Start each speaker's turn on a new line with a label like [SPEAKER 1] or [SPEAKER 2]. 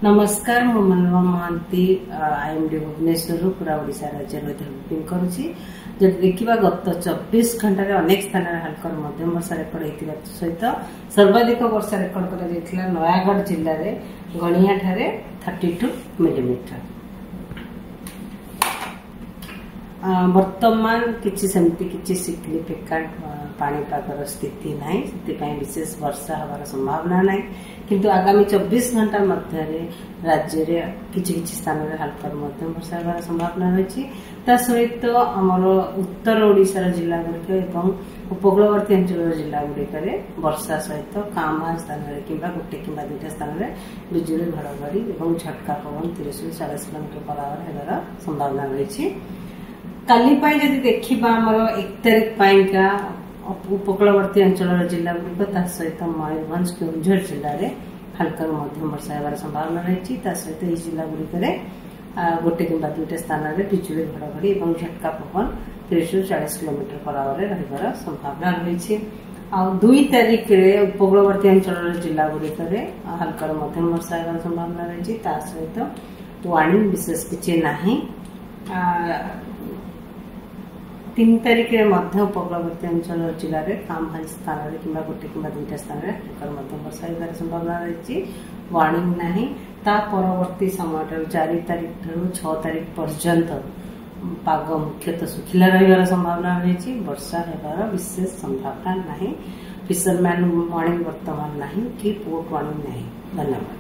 [SPEAKER 1] नमस्कार मु मनोरमा महांती आईएमडी भुवनेश्वर पूरा ओडिशा राज्य बुकिंग करुच्ची जब देखा गत 24 घंटे अनेक स्थान हल्कर मध्यम वर्षा रेकर्ड होता सहित सर्वाधिक वर्षा रेकर्ड कर नयागढ़ जिले में गणिया ठारे 32 मिलीमीटर। वर्तमान किसी सेमती किसी सिग्निफिकेंट पाणीपागर स्थिति नहीं से विशेष वर्षा हमार संभावना नहीं किंतु आगामी 24 घंटा मध्य राज्य रे किछि स्थान में हल्का मध्यम वर्षा हमार संभावना रही सहित आमर उत्तर ओडिशार जिला गुड़िक एवं उपकूलवर्ती अंचल जिला गुड़िक वर्षा सहित कामा स्थान कि गोटे कि दुईटा स्थान में बिजुली घड़घड़ी और झटका पवन 30 ରୁ 40 किलोमीटर पर आवर होगार संभावना रही। काली जदि देखा आमर 1 तारिख का उपकूलवर्ती अंचल जिला गुड़िक सहित मयूरभंज केन्दुझर जिले में हल्का मध्यम वर्षा होगार संभावना रही सहित यह जिला गुड़िक गोटे कि दुईटा स्थान में बिजुली घड़घड़ी और झटका पवन 30 ରୁ 40 किलोमीटर पर आवर रही संभावना रही। 2 तारिख उपकूलवर्ती अंचल जिला गुड़िक हल्का मध्यम वर्षा होगार संभावना रही सहित वार्निंग विशेष किसी ना। 3 तारिख मध्य उपकूलवर्ती अंचल जिले में काम स्थान में कि गोटे कि दुईटा स्थान में हल्का मध्यम वर्षा होगार संभावना रही वार्निंग ना। परवर्ती समय 4 तारिख ठारू 6 तारिख पर्यंत पाग मुख्यतः सुखिला रही संभावना रही वर्षा होगार विशेष संभावना ना। फिशरमैन वार्निंग वर्तमान ना कि पोर्ट वार्निंग ना। धन्यवाद।